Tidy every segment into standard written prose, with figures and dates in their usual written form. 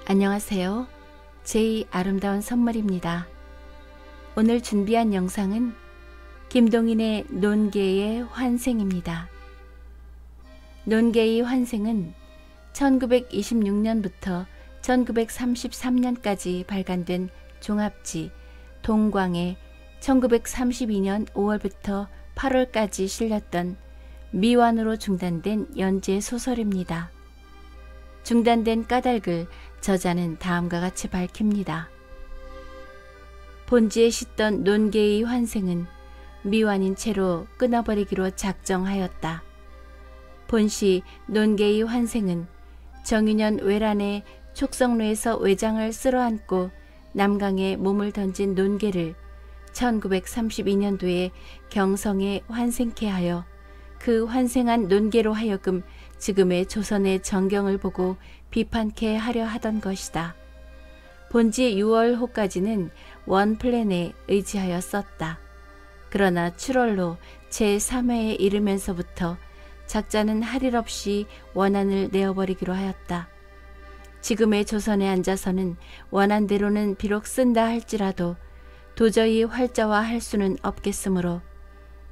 안녕하세요. 제이 아름다운 선물입니다. 오늘 준비한 영상은 김동인의 논개의 환생입니다. 논개의 환생은 1926년부터 1933년까지 발간된 종합지 동광에 1932년 5월부터 8월까지 실렸던 미완으로 중단된 연재 소설입니다. 중단된 까닭을 저자는 다음과 같이 밝힙니다. 본지에 싣던 논개의 환생은 미완인 채로 끊어버리기로 작정하였다. 본시 논개의 환생은 정유년 외란에 촉성로에서 외장을 쓸어안고 남강에 몸을 던진 논개를 1932년도에 경성에 환생케 하여 그 환생한 논개로 하여금 지금의 조선의 정경을 보고 비판케 하려 하던 것이다. 본지 6월호까지는 원플랜에 의지하여 썼다. 그러나 7월로 제3회에 이르면서부터 작자는 할 일 없이 원안을 내어버리기로 하였다. 지금의 조선에 앉아서는 원안대로는 비록 쓴다 할지라도 도저히 활자화할 수는 없겠으므로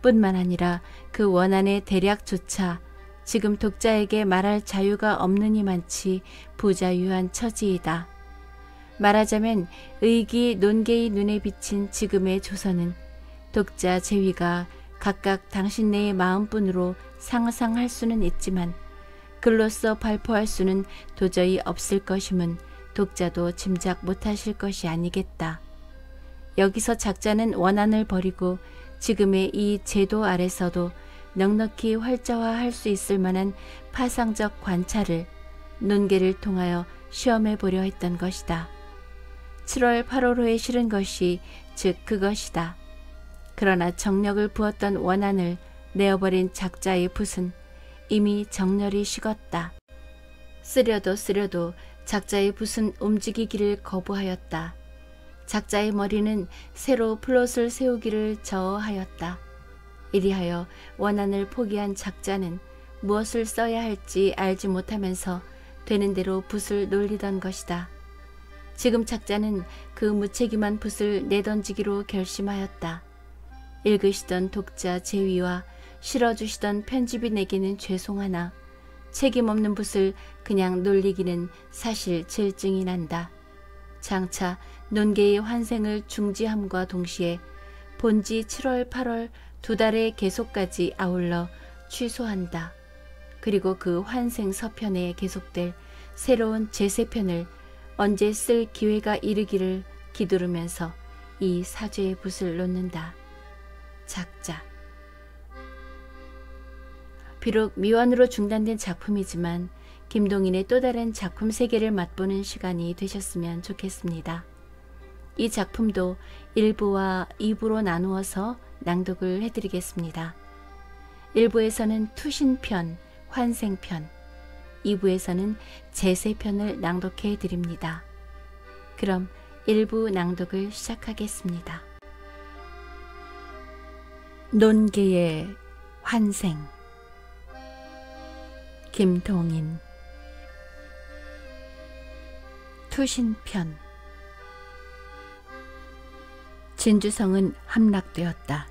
뿐만 아니라 그 원안의 대략조차 지금 독자에게 말할 자유가 없느니만치 부자유한 처지이다. 말하자면 의기 논개의 눈에 비친 지금의 조선은 독자 제위가 각각 당신네의 마음뿐으로 상상할 수는 있지만 글로써 발표할 수는 도저히 없을 것임은 독자도 짐작 못하실 것이 아니겠다. 여기서 작자는 원안을 버리고 지금의 이 제도 아래서도 넉넉히 활자화할 수 있을 만한 파상적 관찰을 논개를 통하여 시험해 보려 했던 것이다. 7월 8월호에 실은 것이 즉 그것이다. 그러나 정력을 부었던 원안을 내어버린 작자의 붓은 이미 정렬이 식었다. 쓰려도 작자의 붓은 움직이기를 거부하였다. 작자의 머리는 새로 플롯을 세우기를 저어하였다. 이리하여 원안을 포기한 작자는 무엇을 써야 할지 알지 못하면서 되는 대로 붓을 놀리던 것이다. 지금 작자는 그 무책임한 붓을 내던지기로 결심하였다. 읽으시던 독자 제위와 실어주시던 편집인에게는 죄송하나 책임없는 붓을 그냥 놀리기는 사실 질증이 난다. 장차 논개의 환생을 중지함과 동시에 본지 7월 8월 2달의 계속까지 아울러 취소한다. 그리고 그 환생 서편에 계속될 새로운 제3편을 언제 쓸 기회가 이르기를 기두르면서 이 사죄의 붓을 놓는다. 작자. 비록 미완으로 중단된 작품이지만 김동인의 또 다른 작품 세계를 맛보는 시간이 되셨으면 좋겠습니다. 이 작품도 1부와 2부로 나누어서 낭독을 해드리겠습니다. 1부에서는 투신편, 환생편, 2부에서는 제3편을 낭독해 드립니다. 그럼 1부 낭독을 시작하겠습니다. 논개의 환생. 김동인. 투신편. 진주성은 함락되었다.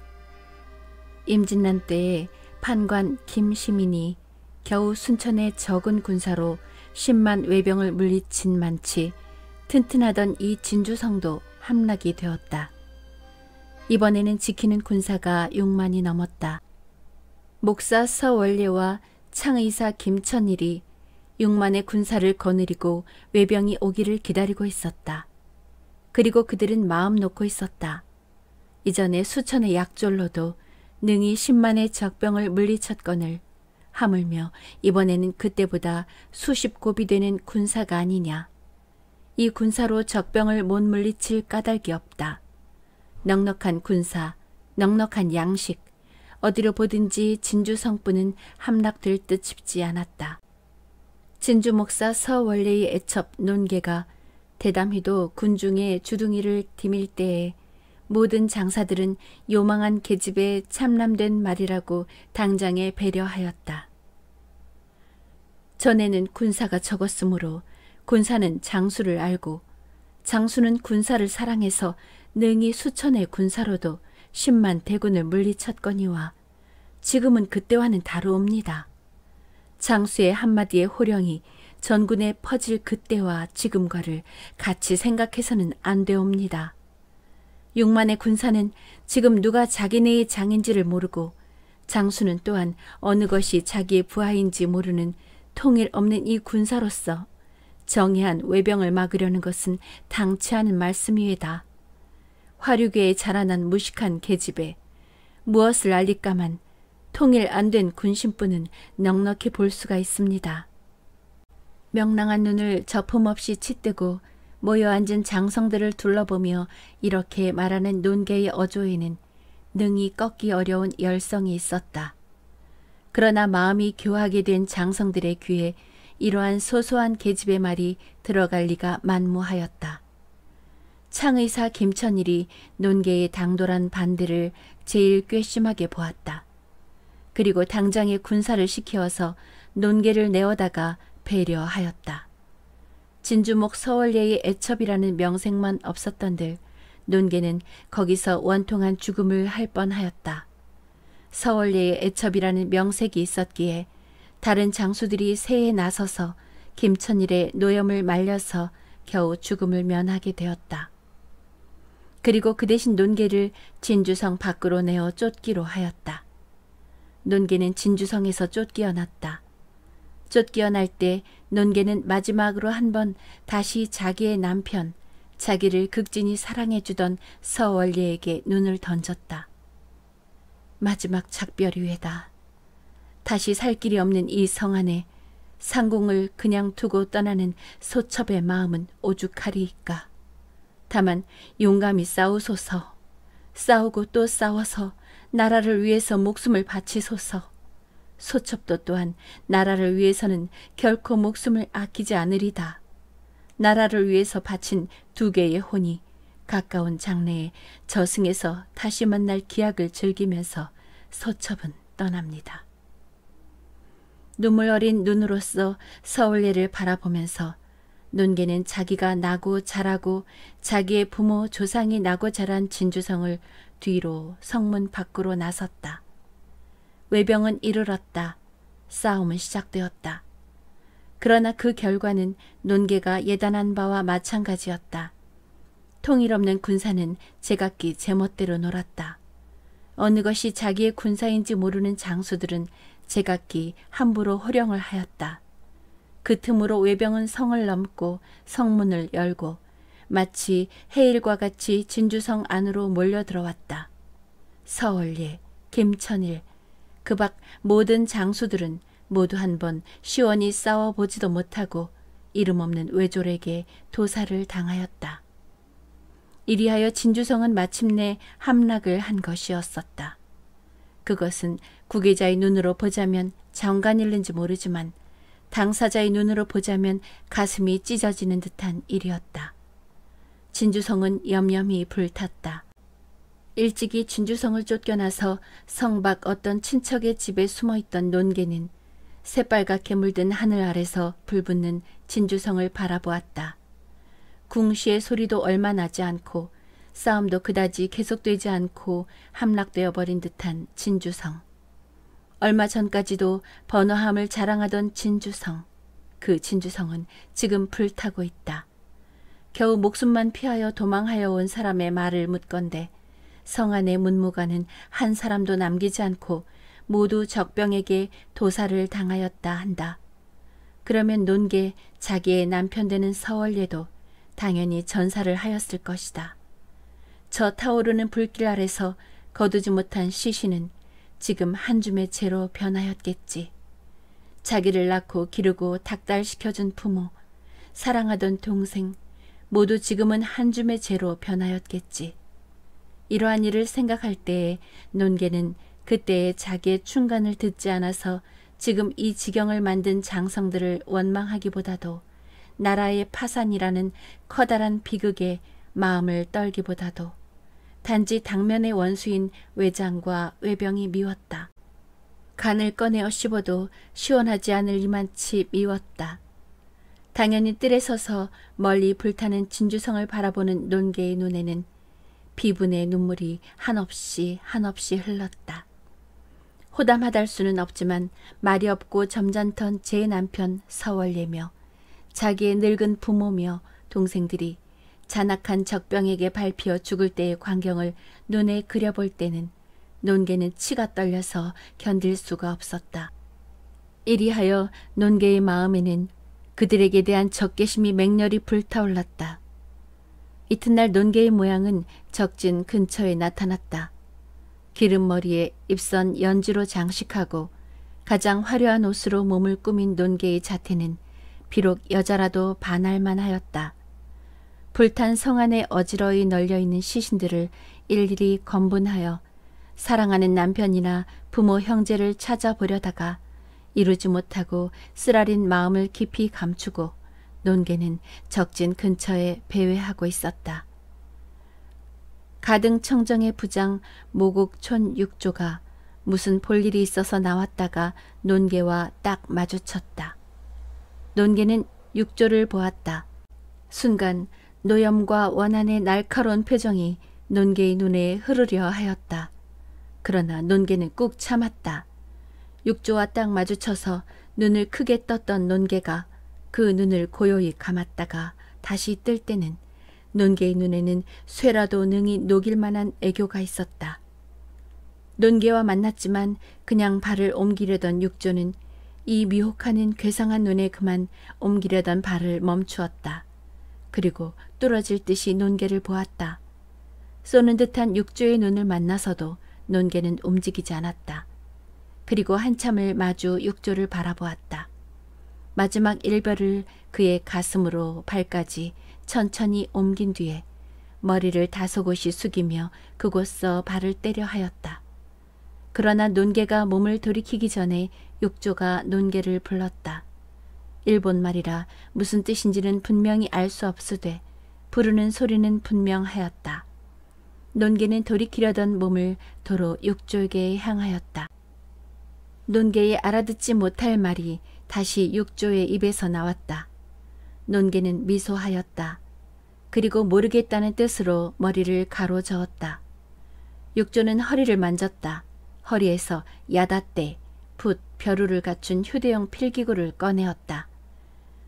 임진란 때에 판관 김시민이 겨우 순천의 적은 군사로 10만 외병을 물리친 만치 튼튼하던 이 진주성도 함락이 되었다. 이번에는 지키는 군사가 6만이 넘었다. 목사 서원례와 창의사 김천일이 6만의 군사를 거느리고 외병이 오기를 기다리고 있었다. 그리고 그들은 마음 놓고 있었다. 이전에 수천의 약졸로도 능히 10만의 적병을 물리쳤거늘 하물며 이번에는 그때보다 수십 곱이 되는 군사가 아니냐. 이 군사로 적병을 못 물리칠 까닭이 없다. 넉넉한 군사, 넉넉한 양식, 어디로 보든지 진주 성뿐은 함락될 듯 싶지 않았다. 진주 목사 서원례의 애첩 논개가 대담히도 군중의 주둥이를 디밀 때에 모든 장사들은 요망한 계집에 참람된 말이라고 당장에 배려하였다. 전에는 군사가 적었으므로 군사는 장수를 알고 장수는 군사를 사랑해서 능히 수천의 군사로도 10만 대군을 물리쳤거니와 지금은 그때와는 다르옵니다. 장수의 한마디의 호령이 전군에 퍼질 그때와 지금과를 같이 생각해서는 안 되옵니다. 6만의 군사는 지금 누가 자기네의 장인지를 모르고 장수는 또한 어느 것이 자기의 부하인지 모르는 통일 없는 이 군사로서 정예한 외병을 막으려는 것은 당치 않은 말씀이외다. 화류계에 자라난 무식한 계집에 무엇을 알릴까만 통일 안 된 군신부는 넉넉히 볼 수가 있습니다. 명랑한 눈을 저품없이 치뜨고 모여 앉은 장성들을 둘러보며 이렇게 말하는 논개의 어조에는 능히 꺾기 어려운 열성이 있었다. 그러나 마음이 교하게 된 장성들의 귀에 이러한 소소한 계집의 말이 들어갈 리가 만무하였다. 창의사 김천일이 논개의 당돌한 반대를 제일 괘씸하게 보았다. 그리고 당장에 군사를 시키어서 논개를 내어다가 배려하였다. 진주목 서월예의 애첩이라는 명색만 없었던들 논개는 거기서 원통한 죽음을 할 뻔하였다. 서월예의 애첩이라는 명색이 있었기에 다른 장수들이 새에 나서서 김천일의 노염을 말려서 겨우 죽음을 면하게 되었다. 그리고 그 대신 논개를 진주성 밖으로 내어 쫓기로 하였다. 논개는 진주성에서 쫓겨났다. 쫓겨날 때 논개는 마지막으로 한번 다시 자기의 남편, 자기를 극진히 사랑해주던 서월예에게 눈을 던졌다. 마지막 작별이외다. 다시 살 길이 없는 이 성 안에 상공을 그냥 두고 떠나는 소첩의 마음은 오죽하리이까. 다만 용감히 싸우소서. 싸우고 또 싸워서 나라를 위해서 목숨을 바치소서. 소첩도 또한 나라를 위해서는 결코 목숨을 아끼지 않으리다. 나라를 위해서 바친 2개의 혼이 가까운 장래에 저승에서 다시 만날 기약을 즐기면서 소첩은 떠납니다. 눈물 어린 눈으로써 서울예를 바라보면서 논개는 자기가 나고 자라고 자기의 부모 조상이 나고 자란 진주성을 뒤로 성문 밖으로 나섰다. 외병은 이르렀다. 싸움은 시작되었다. 그러나 그 결과는 논개가 예단한 바와 마찬가지였다. 통일 없는 군사는 제각기 제멋대로 놀았다. 어느 것이 자기의 군사인지 모르는 장수들은 제각기 함부로 호령을 하였다. 그 틈으로 외병은 성을 넘고 성문을 열고 마치 해일과 같이 진주성 안으로 몰려들어왔다. 서월예, 김천일, 그 밖 모든 장수들은 모두 한번 시원히 싸워보지도 못하고 이름 없는 외졸에게 도살을 당하였다. 이리하여 진주성은 마침내 함락을 한 것이었었다. 그것은 구계자의 눈으로 보자면 정간일는지 모르지만 당사자의 눈으로 보자면 가슴이 찢어지는 듯한 일이었다. 진주성은 염염이 불탔다. 일찍이 진주성을 쫓겨나서 성 밖 어떤 친척의 집에 숨어있던 논개는 새빨갛게 물든 하늘 아래서 불붙는 진주성을 바라보았다. 궁시의 소리도 얼마 나지 않고 싸움도 그다지 계속되지 않고 함락되어 버린 듯한 진주성. 얼마 전까지도 번화함을 자랑하던 진주성. 그 진주성은 지금 불타고 있다. 겨우 목숨만 피하여 도망하여 온 사람의 말을 묻건대 성 안의 문무관은 한 사람도 남기지 않고 모두 적병에게 도살을 당하였다 한다. 그러면 논개 자기의 남편 되는 서월예도 당연히 전사를 하였을 것이다. 저 타오르는 불길 아래서 거두지 못한 시신은 지금 한 줌의 채로 변하였겠지. 자기를 낳고 기르고 닥달시켜준 부모, 사랑하던 동생 모두 지금은 한 줌의 채로 변하였겠지. 이러한 일을 생각할 때에 논개는 그때의 자기의 충간을 듣지 않아서 지금 이 지경을 만든 장성들을 원망하기보다도 나라의 파산이라는 커다란 비극에 마음을 떨기보다도 단지 당면의 원수인 외장과 외병이 미웠다. 간을 꺼내어 씹어도 시원하지 않을 이만치 미웠다. 당연히 뜰에 서서 멀리 불타는 진주성을 바라보는 논개의 눈에는 비분의 눈물이 한없이 흘렀다. 호담하달 수는 없지만 말이 없고 점잖던 제 남편 서월예며 자기의 늙은 부모며 동생들이 잔악한 적병에게 밟혀 죽을 때의 광경을 눈에 그려볼 때는 논개는 치가 떨려서 견딜 수가 없었다. 이리하여 논개의 마음에는 그들에게 대한 적개심이 맹렬히 불타올랐다. 이튿날 논개의 모양은 적진 근처에 나타났다. 기름머리에 입선 연지로 장식하고 가장 화려한 옷으로 몸을 꾸민 논개의 자태는 비록 여자라도 반할만 하였다. 불탄 성 안에 어지러이 널려있는 시신들을 일일이 검분하여 사랑하는 남편이나 부모 형제를 찾아보려다가 이루지 못하고 쓰라린 마음을 깊이 감추고 논개는 적진 근처에 배회하고 있었다. 가등청정의 부장 모곡촌 육조가 무슨 볼일이 있어서 나왔다가 논개와 딱 마주쳤다. 논개는 육조를 보았다. 순간 노염과 원한의 날카로운 표정이 논개의 눈에 흐르려 하였다. 그러나 논개는 꾹 참았다. 육조와 딱 마주쳐서 눈을 크게 떴던 논개가 그 눈을 고요히 감았다가 다시 뜰 때는 논개의 눈에는 쇠라도 능히 녹일 만한 애교가 있었다. 논개와 만났지만 그냥 발을 옮기려던 육조는 이 미혹하는 괴상한 눈에 그만 옮기려던 발을 멈추었다. 그리고 뚫어질 듯이 논개를 보았다. 쏘는 듯한 육조의 눈을 만나서도 논개는 움직이지 않았다. 그리고 한참을 마주 육조를 바라보았다. 마지막 일별을 그의 가슴으로 발까지 천천히 옮긴 뒤에 머리를 다소곳이 숙이며 그곳서 발을 때려 하였다. 그러나 논개가 몸을 돌이키기 전에 육조가 논개를 불렀다. 일본 말이라 무슨 뜻인지는 분명히 알 수 없으되 부르는 소리는 분명하였다. 논개는 돌이키려던 몸을 도로 육조에게 향하였다. 논개의 알아듣지 못할 말이 다시 육조의 입에서 나왔다. 논개는 미소하였다. 그리고 모르겠다는 뜻으로 머리를 가로저었다. 육조는 허리를 만졌다. 허리에서 야다떼, 붓, 벼루를 갖춘 휴대용 필기구를 꺼내었다.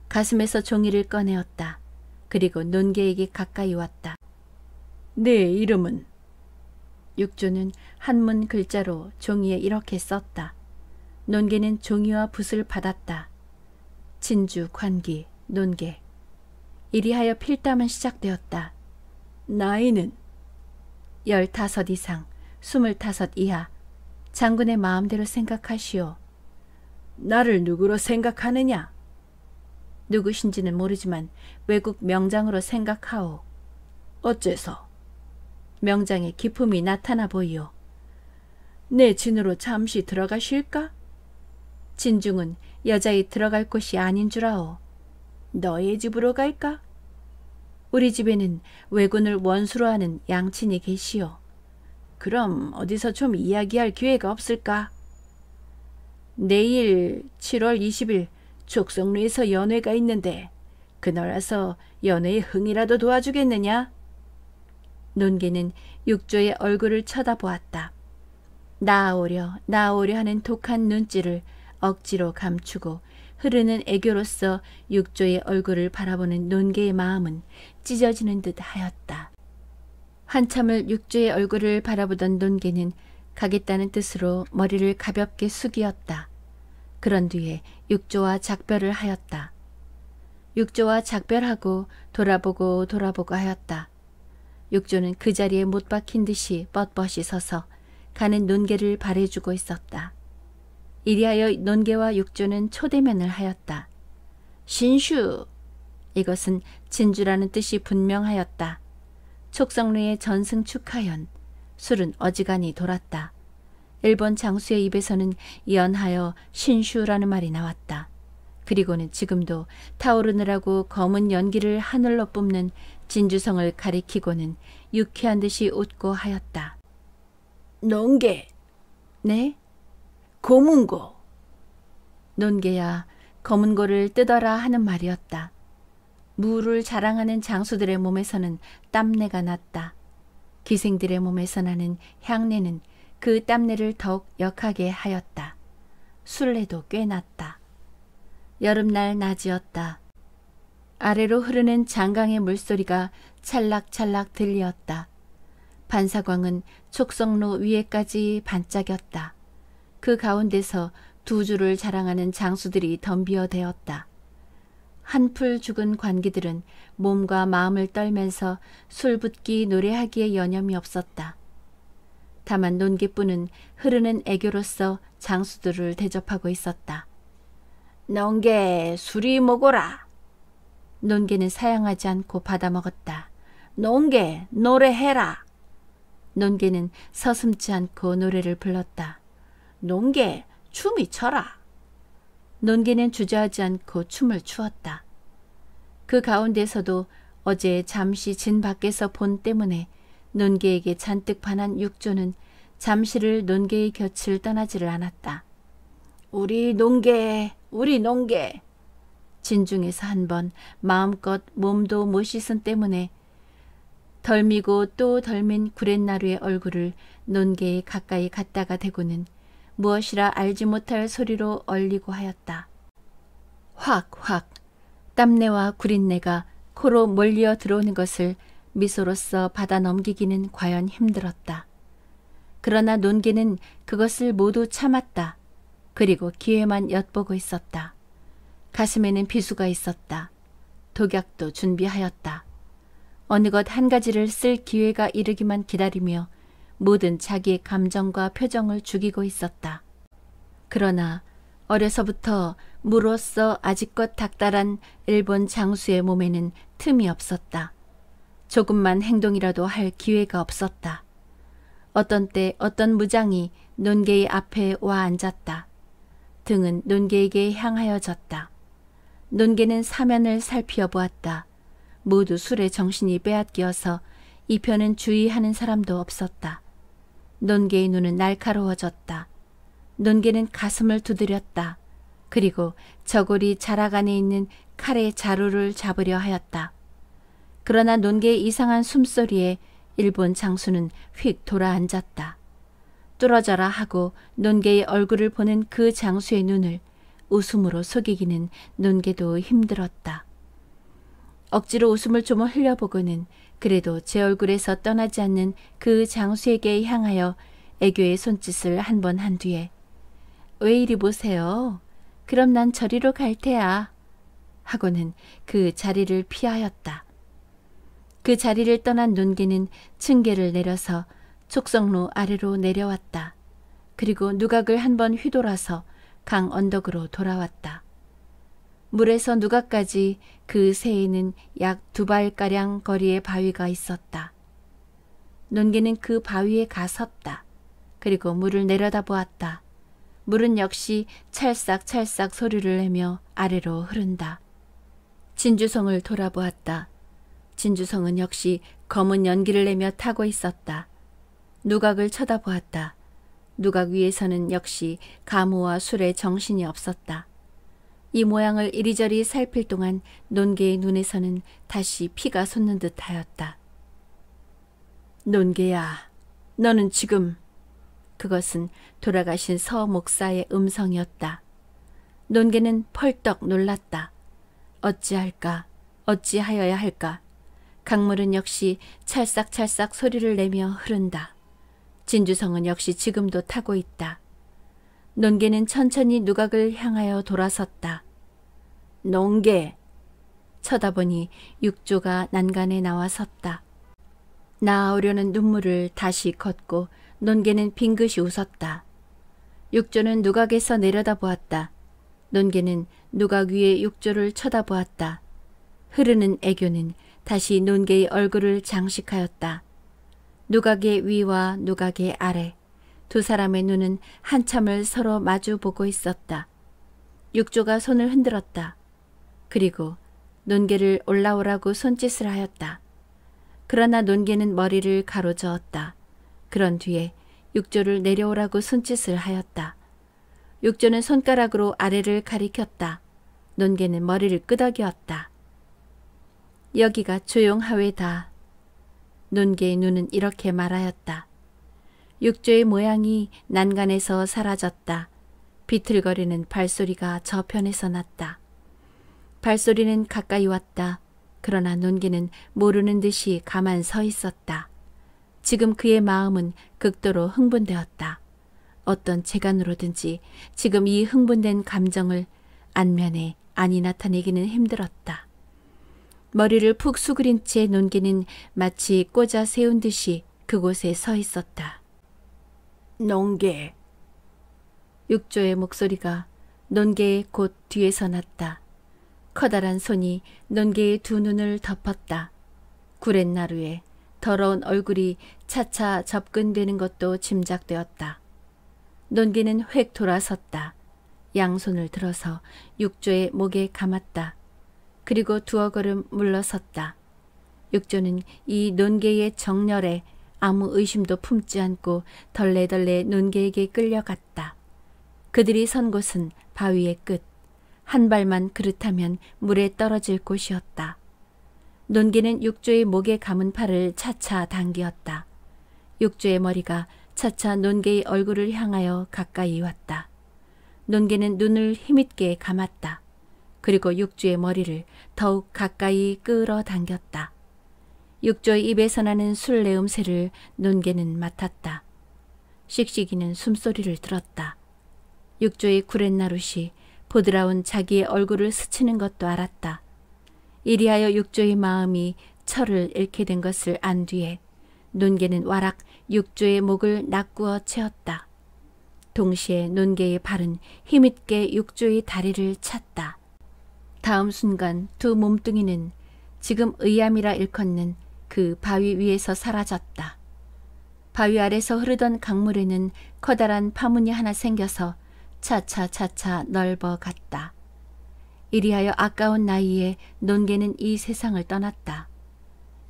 가슴에서 종이를 꺼내었다. 그리고 논개에게 가까이 왔다. 내 이름은? 육조는 한문 글자로 종이에 이렇게 썼다. 논개는 종이와 붓을 받았다. 진주, 관기, 논개. 이리하여 필담은 시작되었다. 나이는? 15 이상, 25 이하. 장군의 마음대로 생각하시오. 나를 누구로 생각하느냐? 누구신지는 모르지만 외국 명장으로 생각하오. 어째서? 명장의 기품이 나타나 보이오. 내 진으로 잠시 들어가실까? 진중은 여자의 들어갈 곳이 아닌 줄 아오. 너의 집으로 갈까? 우리 집에는 왜군을 원수로 하는 양친이 계시오. 그럼 어디서 좀 이야기할 기회가 없을까? 내일 7월 20일 족성루에서 연회가 있는데 그날 와서 연회의 흥이라도 도와주겠느냐? 논개는 육조의 얼굴을 쳐다보았다. 나아오려 하는 독한 눈질을 억지로 감추고 흐르는 애교로서 육조의 얼굴을 바라보는 논개의 마음은 찢어지는 듯 하였다. 한참을 육조의 얼굴을 바라보던 논개는 가겠다는 뜻으로 머리를 가볍게 숙이었다. 그런 뒤에 육조와 작별을 하였다. 육조와 작별하고 돌아보고 하였다. 육조는 그 자리에 못 박힌 듯이 뻣뻣이 서서 가는 논개를 바래주고 있었다. 이리하여 논개와 육조는 초대면을 하였다. 신슈! 이것은 진주라는 뜻이 분명하였다. 촉성루의 전승 축하연. 술은 어지간히 돌았다. 일본 장수의 입에서는 연하여 신슈라는 말이 나왔다. 그리고는 지금도 타오르느라고 검은 연기를 하늘로 뿜는 진주성을 가리키고는 유쾌한 듯이 웃고 하였다. 논개. 네? 고문고. 논개야, 검은고를 뜯어라 하는 말이었다. 무를 자랑하는 장수들의 몸에서는 땀내가 났다. 기생들의 몸에서 나는 향내는 그 땀내를 더욱 역하게 하였다. 술래도 꽤 났다. 여름날 낮이었다. 아래로 흐르는 장강의 물소리가 찰락찰락 들리었다. 반사광은 촉성로 위에까지 반짝였다. 그 가운데서 두 줄을 자랑하는 장수들이 덤비어대었다. 한풀 죽은 관기들은 몸과 마음을 떨면서 술붓기 노래하기에 여념이 없었다. 다만 논개뿐은 흐르는 애교로서 장수들을 대접하고 있었다. 논개 술이 먹어라. 논개는 사양하지 않고 받아먹었다. 논개 노래해라. 논개는 서슴지 않고 노래를 불렀다. 논개 춤이 춰라. 논개는 주저하지 않고 춤을 추었다. 그 가운데서도 어제 잠시 진 밖에서 본 때문에 논개에게 잔뜩 반한 육조는 잠시를 논개의 곁을 떠나지를 않았다. 우리 논개, 우리 논개. 진중에서 한 번 마음껏 몸도 못 씻은 때문에 덜미고 또 덜민 구렛나루의 얼굴을 논개에 가까이 갔다가 대고는 무엇이라 알지 못할 소리로 얼리고 하였다. 확확 땀내와 구릿내가 코로 몰려 들어오는 것을 미소로써 받아 넘기기는 과연 힘들었다. 그러나 논개는 그것을 모두 참았다. 그리고 기회만 엿보고 있었다. 가슴에는 비수가 있었다. 독약도 준비하였다. 어느 것 한 가지를 쓸 기회가 이르기만 기다리며 모든 자기의 감정과 표정을 죽이고 있었다. 그러나 어려서부터 무로써 아직껏 닥달한 일본 장수의 몸에는 틈이 없었다. 조금만 행동이라도 할 기회가 없었다. 어떤 때 어떤 무장이 논개의 앞에 와 앉았다. 등은 논개에게 향하여졌다. 논개는 사면을 살피어 보았다. 모두 술에 정신이 빼앗기어서 이 편은 주의하는 사람도 없었다. 논개의 눈은 날카로워졌다. 논개는 가슴을 두드렸다. 그리고 저고리 자락 안에 있는 칼의 자루를 잡으려 하였다. 그러나 논개의 이상한 숨소리에 일본 장수는 휙 돌아앉았다. 뚫어져라 하고 논개의 얼굴을 보는 그 장수의 눈을 웃음으로 속이기는 논개도 힘들었다. 억지로 웃음을 좀 흘려보고는 그래도 제 얼굴에서 떠나지 않는 그 장수에게 향하여 애교의 손짓을 한 번 한 뒤에 왜 이리 보세요. 그럼 난 저리로 갈 테야. 하고는 그 자리를 피하였다. 그 자리를 떠난 논개는 층계를 내려서 촉성로 아래로 내려왔다. 그리고 누각을 한 번 휘돌아서 강 언덕으로 돌아왔다. 물에서 누각까지 그 새에는 약 2발가량 거리의 바위가 있었다. 논개는 그 바위에 가섰다. 그리고 물을 내려다보았다. 물은 역시 찰싹찰싹 소리를 내며 아래로 흐른다. 진주성을 돌아보았다. 진주성은 역시 검은 연기를 내며 타고 있었다. 누각을 쳐다보았다. 누각 위에서는 역시 가무와 술에 정신이 없었다. 이 모양을 이리저리 살필 동안 논개의 눈에서는 다시 피가 솟는 듯하였다. 논개야, 너는 지금... 그것은 돌아가신 서 목사의 음성이었다. 논개는 펄떡 놀랐다. 어찌할까, 어찌하여야 할까. 강물은 역시 찰싹찰싹 소리를 내며 흐른다. 진주성은 역시 지금도 타고 있다. 논개는 천천히 누각을 향하여 돌아섰다. 논개! 쳐다보니 육조가 난간에 나와 섰다. 나아오려는 눈물을 다시 걷고 논개는 빙긋이 웃었다. 육조는 누각에서 내려다보았다. 논개는 누각 위에 육조를 쳐다보았다. 흐르는 애교는 다시 논개의 얼굴을 장식하였다. 누각의 위와 누각의 아래 두 사람의 눈은 한참을 서로 마주 보고 있었다. 육조가 손을 흔들었다. 그리고 논개를 올라오라고 손짓을 하였다. 그러나 논개는 머리를 가로저었다. 그런 뒤에 육조를 내려오라고 손짓을 하였다. 육조는 손가락으로 아래를 가리켰다. 논개는 머리를 끄덕였다. 여기가 조용하외다. 논개의 눈은 이렇게 말하였다. 육조의 모양이 난간에서 사라졌다. 비틀거리는 발소리가 저편에서 났다. 발소리는 가까이 왔다. 그러나 논개는 모르는 듯이 가만 서 있었다. 지금 그의 마음은 극도로 흥분되었다. 어떤 재간으로든지 지금 이 흥분된 감정을 안면에 안이 나타내기는 힘들었다. 머리를 푹 수그린 채 논개는 마치 꽂아 세운 듯이 그곳에 서 있었다. 논개. 육조의 목소리가 논개의 곧 뒤에서 났다. 커다란 손이 논개의 두 눈을 덮었다. 구렛나루에 더러운 얼굴이 차차 접근되는 것도 짐작되었다. 논개는 획 돌아섰다. 양손을 들어서 육조의 목에 감았다. 그리고 두어 걸음 물러섰다. 육조는 이 논개의 정열에 아무 의심도 품지 않고 덜레덜레 논개에게 끌려갔다. 그들이 선 곳은 바위의 끝. 한 발만 그렇다면 물에 떨어질 곳이었다. 논개는 육조의 목에 감은 팔을 차차 당기었다. 육조의 머리가 차차 논개의 얼굴을 향하여 가까이 왔다. 논개는 눈을 힘있게 감았다. 그리고 육조의 머리를 더욱 가까이 끌어당겼다. 육조의 입에서 나는 술 내음새를 논개는 맡았다. 씩씩이는 숨소리를 들었다. 육조의 구렛나룻이 보드라운 자기의 얼굴을 스치는 것도 알았다. 이리하여 육조의 마음이 철을 잃게 된 것을 안 뒤에 논개는 와락 육조의 목을 낚구어 채웠다. 동시에 논개의 발은 힘있게 육조의 다리를 찼다. 다음 순간 두 몸뚱이는 지금 의암이라 일컫는 그 바위 위에서 사라졌다. 바위 아래서 흐르던 강물에는 커다란 파문이 하나 생겨서 차차차차 넓어갔다. 이리하여 아까운 나이에 논개는 이 세상을 떠났다.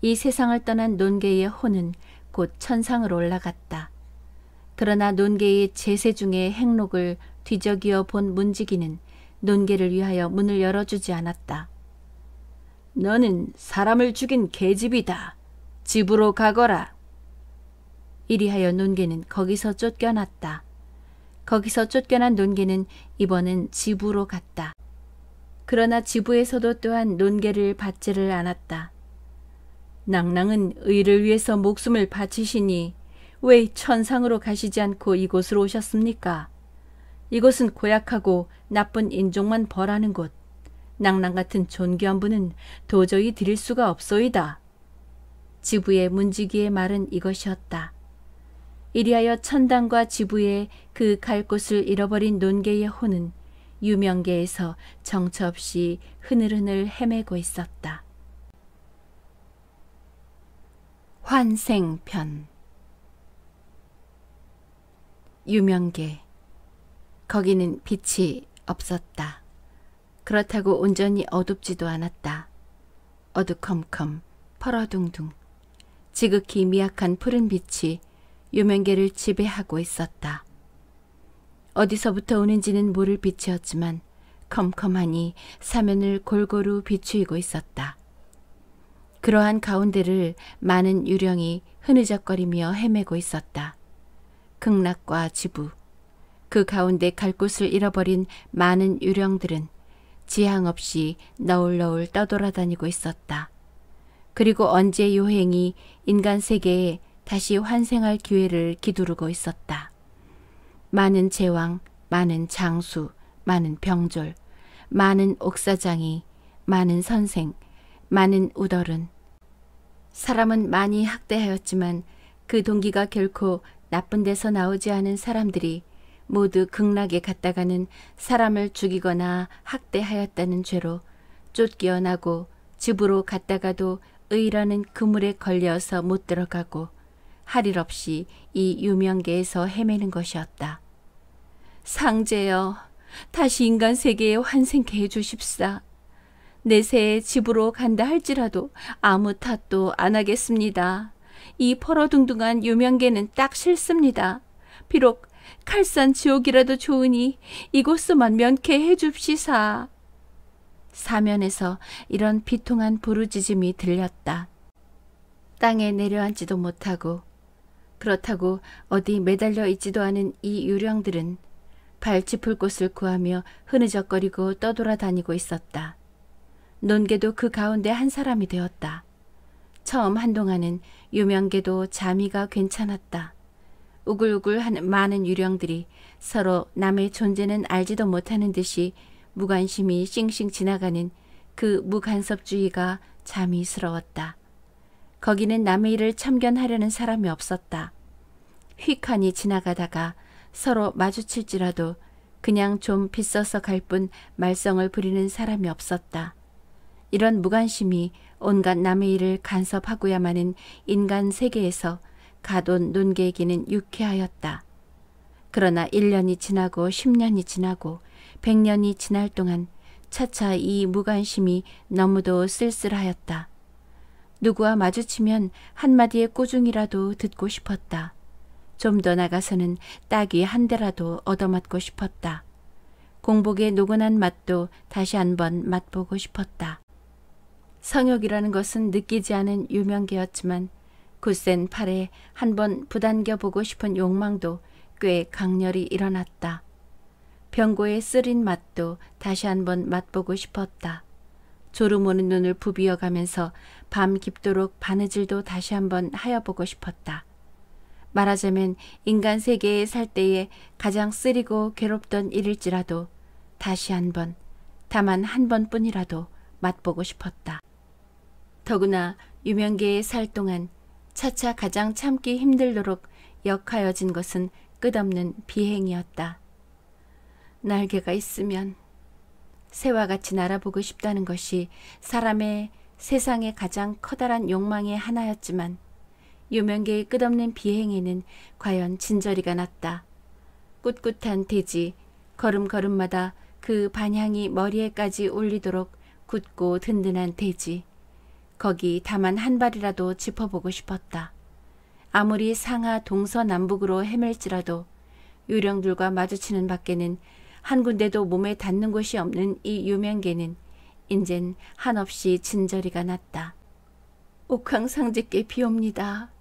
이 세상을 떠난 논개의 혼은 곧 천상으로 올라갔다. 그러나 논개의 제세 중의 행록을 뒤적이어 본 문지기는 논개를 위하여 문을 열어주지 않았다. 너는 사람을 죽인 계집이다. 집으로 가거라. 이리하여 논개는 거기서 쫓겨났다. 거기서 쫓겨난 논개는 이번은 집으로 갔다. 그러나 지부에서도 또한 논개를 받지를 않았다. 낭낭은 의를 위해서 목숨을 바치시니 왜 천상으로 가시지 않고 이곳으로 오셨습니까? 이곳은 고약하고 나쁜 인종만 벌하는 곳. 낭낭 같은 존귀한 분은 도저히 드릴 수가 없소이다. 지부의 문지기의 말은 이것이었다. 이리하여 천당과 지부의 그 갈 곳을 잃어버린 논개의 혼은 유명계에서 정처 없이 흐늘흐늘 헤매고 있었다. 환생편. 유명계. 거기는 빛이 없었다. 그렇다고 온전히 어둡지도 않았다. 어두컴컴, 펄어둥둥. 지극히 미약한 푸른 빛이 유명계를 지배하고 있었다. 어디서부터 오는지는 모를 빛이었지만 컴컴하니 사면을 골고루 비추이고 있었다. 그러한 가운데를 많은 유령이 흐느적거리며 헤매고 있었다. 극락과 지부, 그 가운데 갈 곳을 잃어버린 많은 유령들은 지향 없이 너울너울 떠돌아다니고 있었다. 그리고 언제 요행이 인간 세계에 다시 환생할 기회를 기두르고 있었다. 많은 제왕, 많은 장수, 많은 병졸, 많은 옥사장이, 많은 선생, 많은 우덜은. 사람은 많이 학대하였지만 그 동기가 결코 나쁜 데서 나오지 않은 사람들이 모두 극락에 갔다가는 사람을 죽이거나 학대하였다는 죄로 쫓겨 나고 집으로 갔다가도 의라는 그물에 걸려서 못 들어가고 할 일 없이 이 유명계에서 헤매는 것이었다. 상제여, 다시 인간 세계에 환생케 해주십사. 내새에 집으로 간다 할지라도 아무 탓도 안 하겠습니다. 이 펄어둥둥한 유명계는 딱 싫습니다. 비록 칼산 지옥이라도 좋으니 이곳서만 면케 해줍시사. 사면에서 이런 비통한 부르짖음이 들렸다. 땅에 내려앉지도 못하고 그렇다고 어디 매달려 있지도 않은 이 유령들은 발 짚을 곳을 구하며 흐느적거리고 떠돌아다니고 있었다. 논개도 그 가운데 한 사람이 되었다. 처음 한동안은 유명개도 자미가 괜찮았다. 우글우글한 많은 유령들이 서로 남의 존재는 알지도 못하는 듯이 무관심히 싱싱 지나가는 그 무간섭주의가 자미스러웠다. 거기는 남의 일을 참견하려는 사람이 없었다. 휙하니 지나가다가 서로 마주칠지라도 그냥 좀 빗서서 갈 뿐 말썽을 부리는 사람이 없었다. 이런 무관심이 온갖 남의 일을 간섭하고야마는 인간 세계에서 가돈 논개에게는 유쾌하였다. 그러나 1년이 지나고 10년이 지나고 100년이 지날 동안 차차 이 무관심이 너무도 쓸쓸하였다. 누구와 마주치면 한마디의 꾸중이라도 듣고 싶었다. 좀 더 나가서는 따귀 한 대라도 얻어맞고 싶었다. 공복의 노곤한 맛도 다시 한번 맛보고 싶었다. 성욕이라는 것은 느끼지 않은 유명개였지만 굳센 팔에 한번 부당겨보고 싶은 욕망도 꽤 강렬히 일어났다. 병고의 쓰린 맛도 다시 한번 맛보고 싶었다. 졸음 오는 눈을 부비어가면서 밤 깊도록 바느질도 다시 한번 하여보고 싶었다. 말하자면 인간 세계에 살 때에 가장 쓰리고 괴롭던 일일지라도 다시 한번, 다만 한 번뿐이라도 맛보고 싶었다. 더구나 유명계에 살 동안 차차 가장 참기 힘들도록 역하여진 것은 끝없는 비행이었다. 날개가 있으면 새와 같이 날아보고 싶다는 것이 사람의 세상의 가장 커다란 욕망의 하나였지만 유명계의 끝없는 비행에는 과연 진저리가 났다. 꿋꿋한 대지, 걸음걸음마다 그 반향이 머리에까지 울리도록 굳고 든든한 대지. 거기 다만 한 발이라도 짚어보고 싶었다. 아무리 상하 동서남북으로 헤맬지라도 유령들과 마주치는 밖에는 한 군데도 몸에 닿는 곳이 없는 이 유명계는 인젠 한없이 진저리가 났다. 옥황상제께 비옵니다.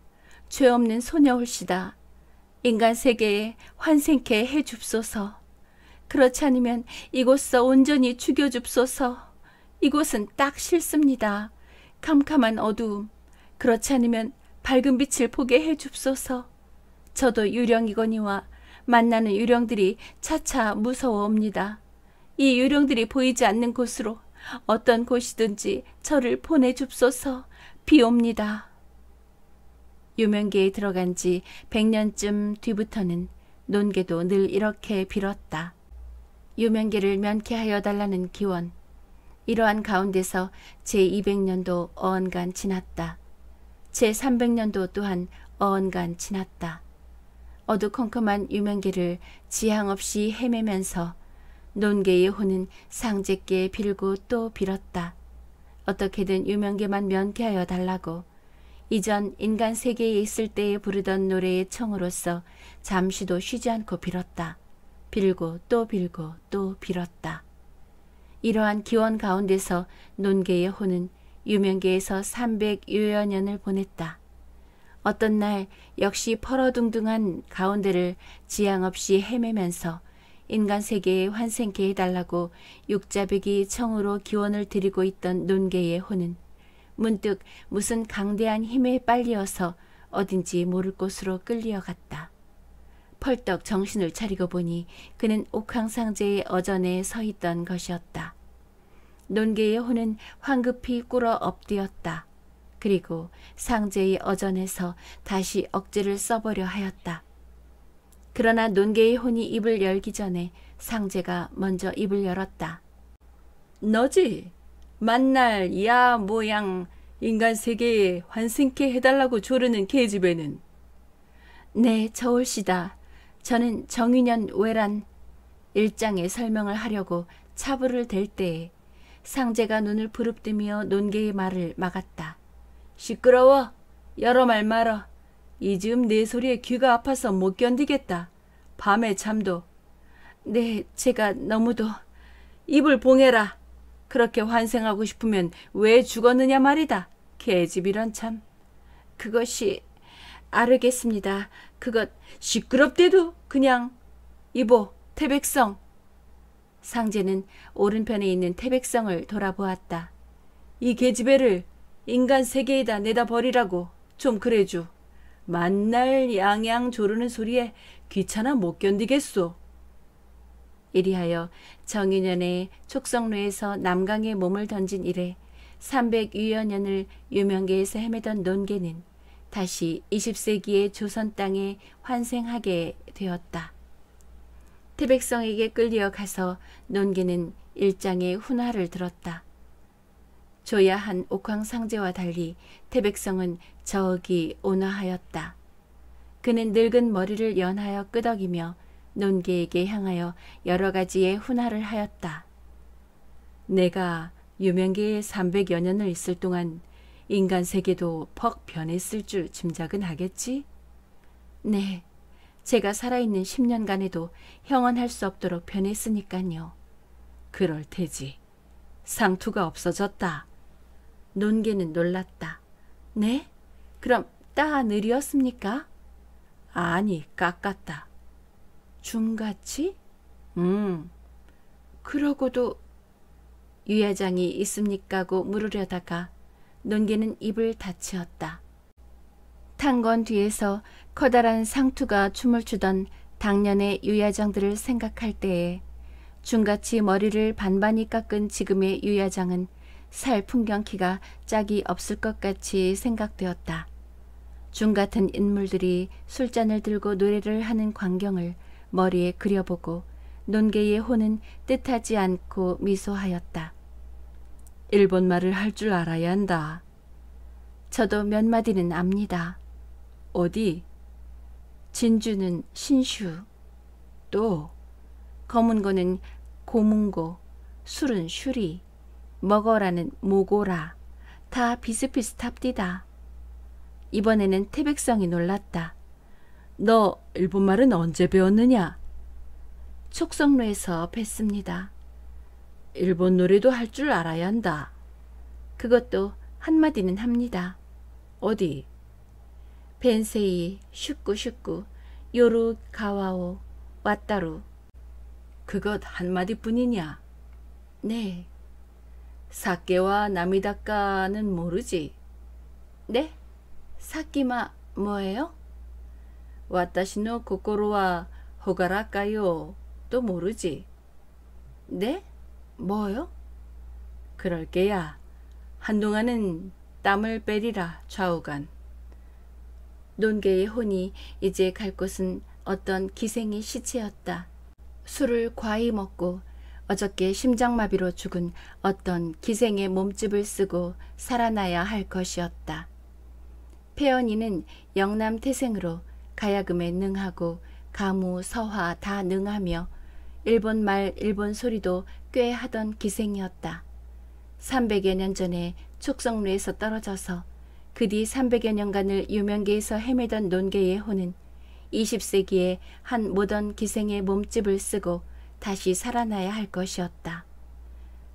죄 없는 소녀올시다. 인간 세계에 환생케 해줍소서. 그렇지 않으면 이곳서 온전히 죽여줍소서. 이곳은 딱 싫습니다. 캄캄한 어두움. 그렇지 않으면 밝은 빛을 보게 해줍소서. 저도 유령이거니와 만나는 유령들이 차차 무서워옵니다. 이 유령들이 보이지 않는 곳으로 어떤 곳이든지 저를 보내줍소서. 비옵니다. 유명계에 들어간 지 100년쯤 뒤부터는 논개도 늘 이렇게 빌었다. 유명계를 면케하여 달라는 기원. 이러한 가운데서 제200년도 어언간 지났다. 제300년도 또한 어언간 지났다. 어두컴컴한 유명계를 지향 없이 헤매면서 논개의 호는 상제께 빌고 또 빌었다. 어떻게든 유명계만 면케하여 달라고. 이전 인간 세계에 있을 때에 부르던 노래의 청으로서 잠시도 쉬지 않고 빌었다. 빌고 또 빌고 또 빌었다. 이러한 기원 가운데서 논개의 호는 유명계에서 300여여 년을 보냈다. 어떤 날 역시 펄어둥둥한 가운데를 지향 없이 헤매면서 인간 세계에 환생케 해달라고 육자백이 청으로 기원을 드리고 있던 논개의 호는 문득 무슨 강대한 힘에 빨리어서 어딘지 모를 곳으로 끌려갔다. 펄떡 정신을 차리고 보니 그는 옥황상제의 어전에 서 있던 것이었다. 논개의 호는 황급히 꿇어 엎드렸다. 그리고 상제의 어전에서 다시 억지를 써보려 하였다. 그러나 논개의 혼이 입을 열기 전에 상제가 먼저 입을 열었다. 너지? 만날 야 모양 인간 세계에 환생케 해달라고 조르는 계집애는. 네, 저올시다. 저는 정인년 외란. 일장에 설명을 하려고 차부를 댈 때에 상제가 눈을 부릅뜨며 논개의 말을 막았다. 시끄러워. 여러 말 말어. 이 즈음 내 소리에 귀가 아파서 못 견디겠다. 밤에 잠도. 네, 제가 너무도. 입을 봉해라. 그렇게 환생하고 싶으면 왜 죽었느냐 말이다. 계집이란 참. 그것이 알겠습니다. 그것 시끄럽대도 그냥. 이보 태백성. 상제는 오른편에 있는 태백성을 돌아보았다. 이 계집애를 인간 세계에다 내다 버리라고 좀 그래주. 만날 양양 조르는 소리에 귀찮아 못 견디겠소. 이리하여 정인년의 촉성로에서 남강에 몸을 던진 이래 300여여 년을 유명계에서 헤매던 논계는 다시 20세기의 조선 땅에 환생하게 되었다. 태백성에게 끌려가서 논계는 일장의 훈화를 들었다. 조야한 옥황상제와 달리 태백성은 저기 온화하였다. 그는 늙은 머리를 연하여 끄덕이며 논계에게 향하여 여러 가지의 훈화를 하였다. 내가 유명계에 300여 년을 있을 동안 인간 세계도 퍽 변했을 줄 짐작은 하겠지? 네, 제가 살아있는 10년간에도 형언할 수 없도록 변했으니까요. 그럴 테지. 상투가 없어졌다. 논계는 놀랐다. 네? 그럼 따 느리었습니까? 아니, 깎았다. 중같이? 그러고도 유야장이 있습니까고 물으려다가 논계는 입을 닫히었다. 탄건 뒤에서 커다란 상투가 춤을 추던 당년의 유야장들을 생각할 때에 중같이 머리를 반반이 깎은 지금의 유야장은 살 풍경키가 짝이 없을 것 같이 생각되었다. 중같은 인물들이 술잔을 들고 노래를 하는 광경을 머리에 그려보고 논계의 혼은 뜻하지 않고 미소하였다. 일본말을 할 줄 알아야 한다. 저도 몇 마디는 압니다. 어디? 진주는 신슈, 또 검은 거는 고문고, 술은 슈리, 먹어라는 모고라, 다 비슷비슷합디다. 이번에는 태백성이 놀랐다. 너 일본말은 언제 배웠느냐? 촉성로에서 뵀습니다. 일본 노래도 할 줄 알아야 한다. 그것도 한마디는 합니다. 어디? 벤세이, 슈꾸슈꾸, 요루 가와오, 왓다루. 그것 한마디뿐이냐? 네. 사케와 나미다까는 모르지? 네? 사키마 뭐예요? 와타시노 코코로와 호가라까요 또 모르지? 네? 뭐요? 그럴 게야. 한동안은 땀을 빼리라 좌우간. 논계의 혼이 이제 갈 곳은 어떤 기생의 시체였다. 술을 과히 먹고 어저께 심장마비로 죽은 어떤 기생의 몸집을 쓰고 살아나야 할 것이었다. 폐연이는 영남 태생으로 가야금에 능하고 가무, 서화 다 능하며 일본 말, 일본 소리도 꽤 하던 기생이었다. 300여 년 전에 촉성루에서 떨어져서 그 뒤 300여 년간을 유명계에서 헤매던 논계의 혼은 20세기에 한 모던 기생의 몸집을 쓰고 다시 살아나야 할 것이었다.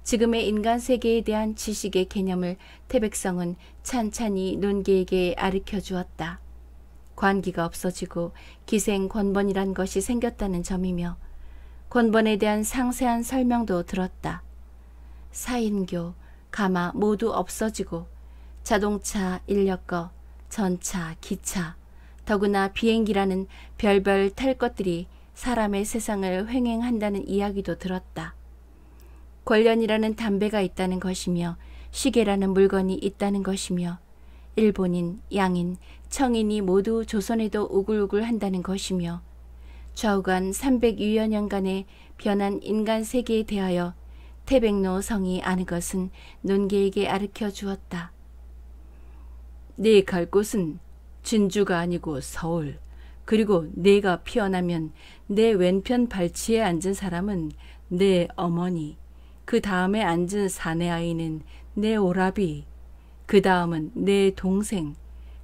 지금의 인간 세계에 대한 지식의 개념을 태백성은 찬찬히 논계에게 가르쳐 주었다. 관기가 없어지고 기생 권번이란 것이 생겼다는 점이며 권번에 대한 상세한 설명도 들었다. 사인교, 가마 모두 없어지고 자동차, 인력거, 전차, 기차, 더구나 비행기라는 별별 탈 것들이 사람의 세상을 횡행한다는 이야기도 들었다. 권련이라는 담배가 있다는 것이며 시계라는 물건이 있다는 것이며 일본인, 양인, 청인이 모두 조선에도 우글우글 한다는 것이며 좌우간 300여여 년간의 변한 인간 세계에 대하여 태백노 성이 아는 것은 논계에게 가르쳐 주었다. 네 갈 곳은 진주가 아니고 서울, 그리고 네가 피어나면 내 왼편 발치에 앉은 사람은 내 어머니, 그 다음에 앉은 사내 아이는 내 오라비, 그 다음은 내 동생,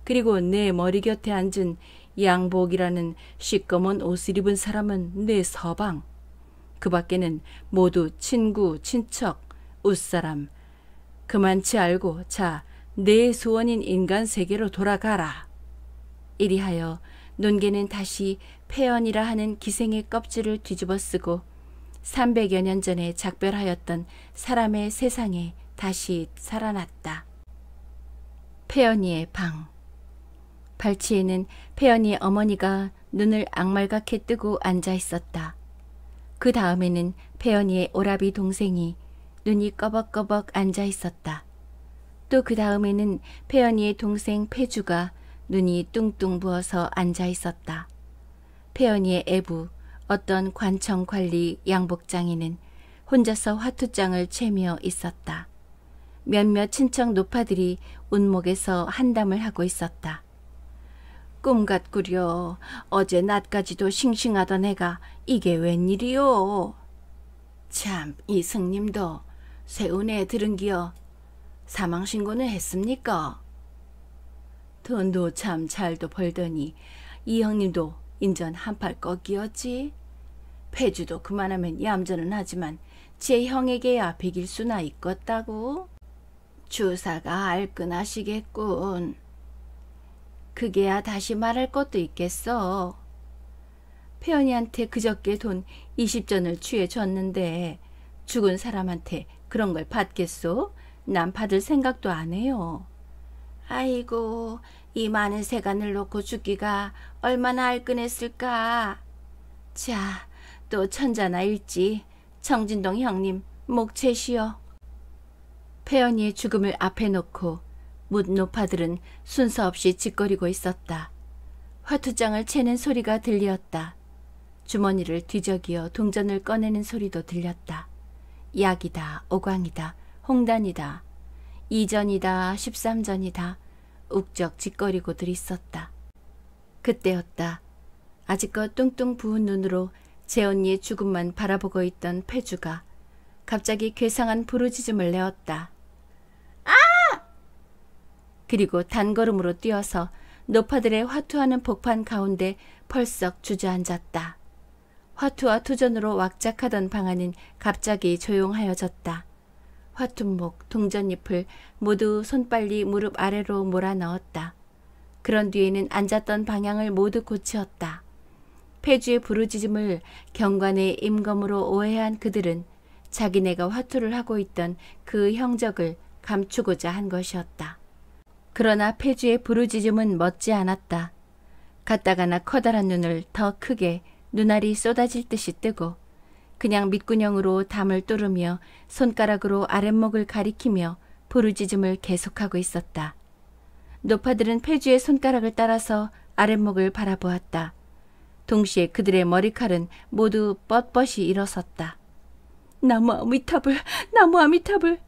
그리고 내 머리 곁에 앉은 양복이라는 시꺼먼 옷을 입은 사람은 내 서방, 그 밖에는 모두 친구, 친척, 웃사람, 그만치 알고 자, 내 소원인 인간 세계로 돌아가라. 이리하여 논개는 다시 폐연이라 하는 기생의 껍질을 뒤집어 쓰고 300여 년 전에 작별하였던 사람의 세상에 다시 살아났다. 폐연이의 방. 발치에는 폐연이의 어머니가 눈을 악말갛게 뜨고 앉아 있었다. 그 다음에는 폐연이의 오라비 동생이 눈이 꺼벅꺼벅 앉아 있었다. 또 그 다음에는 폐연이의 동생 폐주가 눈이 뚱뚱 부어서 앉아 있었다. 폐연이의 애부 어떤 관청 관리 양복장이는 혼자서 화투장을 채며 있었다. 몇몇 친척 노파들이 운목에서 한담을 하고 있었다. 꿈 같구려. 어제 낮까지도 싱싱하던 애가 이게 웬일이요. 참, 이승님도 세운에 들은기여. 사망신고는 했습니까? 돈도 참 잘도 벌더니 이 형님도 인전 한팔 꺾이었지. 폐주도 그만하면 얌전은 하지만 제 형에게야 비길 수나 있겠다고. 주사가 알끈하시겠군. 그게야 다시 말할 것도 있겠어. 폐연이한테 그저께 돈 20전을 취해줬는데 죽은 사람한테 그런 걸 받겠소? 난 받을 생각도 안 해요. 아이고, 이 많은 세간을 놓고 죽기가 얼마나 알끈했을까. 자, 또 천자나 일지 청진동 형님 목채시오. 폐연이의 죽음을 앞에 놓고 묻 노파들은 순서 없이 짓거리고 있었다. 화투장을 채는 소리가 들렸다. 주머니를 뒤적이어 동전을 꺼내는 소리도 들렸다. 약이다, 오광이다, 홍단이다, 2전이다, 13전이다, 욱적 짓거리고들 있었다. 그때였다. 아직껏 뚱뚱 부은 눈으로 제 언니의 죽음만 바라보고 있던 폐주가 갑자기 괴상한 부르짖음을 내었다. 그리고 단걸음으로 뛰어서 노파들의 화투하는 복판 가운데 펄썩 주저앉았다. 화투와 투전으로 왁작하던 방안은 갑자기 조용하여졌다. 화투목, 동전잎을 모두 손빨리 무릎 아래로 몰아넣었다. 그런 뒤에는 앉았던 방향을 모두 고치었다. 폐주의 부르짖음을 경관의 임검으로 오해한 그들은 자기네가 화투를 하고 있던 그 형적을 감추고자 한 것이었다. 그러나 폐주의 부르짖음은 멎지 않았다. 갔다가나 커다란 눈을 더 크게 눈알이 쏟아질 듯이 뜨고 그냥 밑구녕으로 담을 뚫으며 손가락으로 아랫목을 가리키며 부르짖음을 계속하고 있었다. 노파들은 폐주의 손가락을 따라서 아랫목을 바라보았다. 동시에 그들의 머리칼은 모두 뻣뻣이 일어섰다. 나무 아미타불, 나무 아미타불.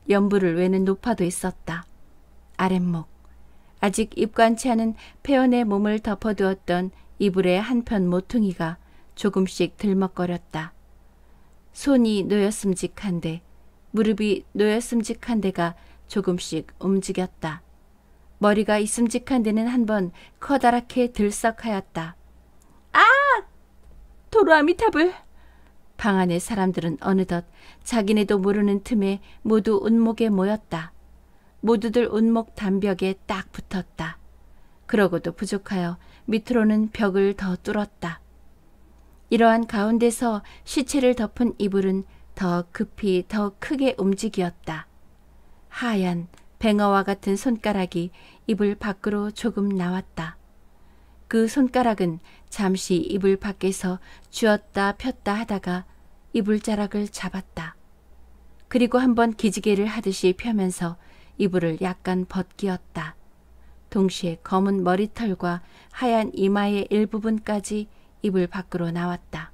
연부를 외는 노파도 있었다. 아랫목, 아직 입관치 않은 폐연의 몸을 덮어두었던 이불의 한편 모퉁이가 조금씩 들먹거렸다. 손이 놓였음직한데, 무릎이 놓였음직한데가 조금씩 움직였다. 머리가 있음직한 데는 한번 커다랗게 들썩하였다. 아! 도로아미타불! 방 안의 사람들은 어느덧 자기네도 모르는 틈에 모두 운목에 모였다. 모두들 운목 담벽에 딱 붙었다. 그러고도 부족하여 밑으로는 벽을 더 뚫었다. 이러한 가운데서 시체를 덮은 이불은 더 급히 더 크게 움직였다. 하얀 뱅어와 같은 손가락이 이불 밖으로 조금 나왔다. 그 손가락은 잠시 이불 밖에서 쥐었다 폈다 하다가 이불자락을 잡았다. 그리고 한번 기지개를 하듯이 펴면서 이불을 약간 벗기었다. 동시에 검은 머리털과 하얀 이마의 일부분까지 이불 밖으로 나왔다.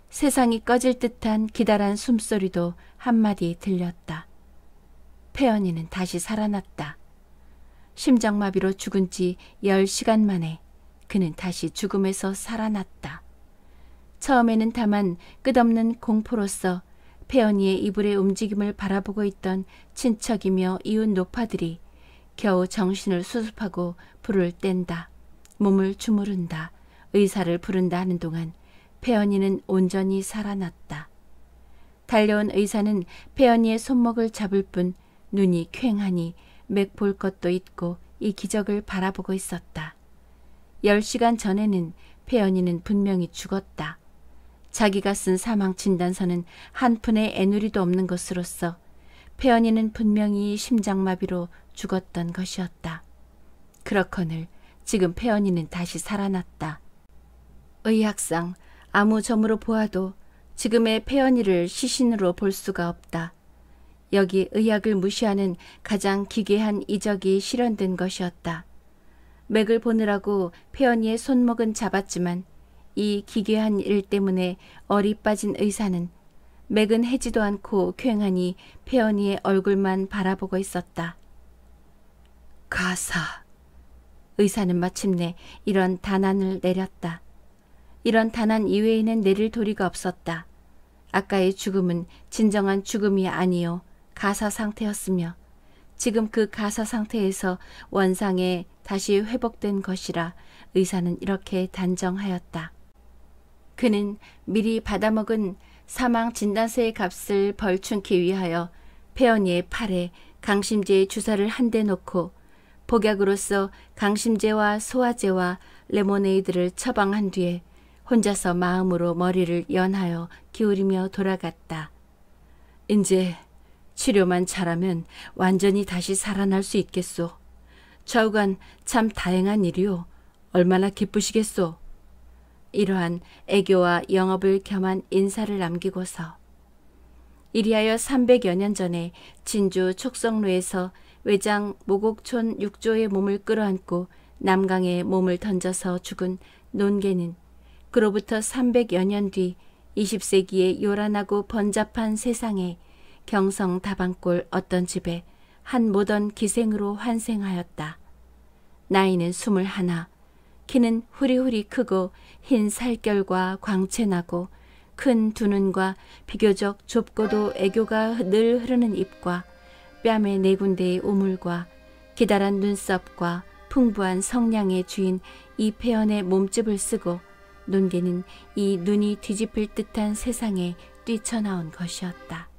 세상이 꺼질 듯한 기다란 숨소리도 한마디 들렸다. 폐연이는 다시 살아났다. 심장마비로 죽은 지 10시간 만에 그는 다시 죽음에서 살아났다. 처음에는 다만 끝없는 공포로서 폐연이의 이불의 움직임을 바라보고 있던 친척이며 이웃 노파들이 겨우 정신을 수습하고 불을 뗀다, 몸을 주무른다, 의사를 부른다 하는 동안 폐연이는 온전히 살아났다. 달려온 의사는 폐연이의 손목을 잡을 뿐 눈이 퀭하니 맥 볼 것도 있고 이 기적을 바라보고 있었다. 10시간 전에는 폐연이는 분명히 죽었다. 자기가 쓴 사망 진단서는 한 푼의 애누리도 없는 것으로서 폐연이는 분명히 심장마비로 죽었던 것이었다. 그렇거늘 지금 폐연이는 다시 살아났다. 의학상 아무 점으로 보아도 지금의 폐연이를 시신으로 볼 수가 없다. 여기 의학을 무시하는 가장 기괴한 이적이 실현된 것이었다. 맥을 보느라고 폐연이의 손목은 잡았지만 이 기괴한 일 때문에 얼이 빠진 의사는 맥은 해지도 않고 퀭하니 폐연이의 얼굴만 바라보고 있었다. 가사. 의사는 마침내 이런 단안을 내렸다. 이런 단안 이외에는 내릴 도리가 없었다. 아까의 죽음은 진정한 죽음이 아니요 가사 상태였으며 지금 그 가사 상태에서 원상에 다시 회복된 것이라 의사는 이렇게 단정하였다. 그는 미리 받아먹은 사망 진단서의 값을 벌충기 위하여 폐연이의 팔에 강심제의 주사를 한 대 놓고 복약으로서 강심제와 소화제와 레모네이드를 처방한 뒤에 혼자서 마음으로 머리를 연하여 기울이며 돌아갔다. 이제 치료만 잘하면 완전히 다시 살아날 수 있겠소. 좌우간 참 다행한 일이오. 얼마나 기쁘시겠소. 이러한 애교와 영업을 겸한 인사를 남기고서 이리하여 300여 년 전에 진주 촉성로에서 외장 모곡촌 육조의 몸을 끌어안고 남강에 몸을 던져서 죽은 논개는 그로부터 300여 년 뒤 20세기의 요란하고 번잡한 세상에 경성 다방골 어떤 집에 한 모던 기생으로 환생하였다. 나이는 21, 키는 후리후리 크고 흰 살결과 광채나고 큰 두 눈과 비교적 좁고도 애교가 늘 흐르는 입과 뺨의 네 군데의 우물과 기다란 눈썹과 풍부한 성량의 주인 이폐연의 몸집을 쓰고 논개는 이 눈이 뒤집힐 듯한 세상에 뛰쳐나온 것이었다.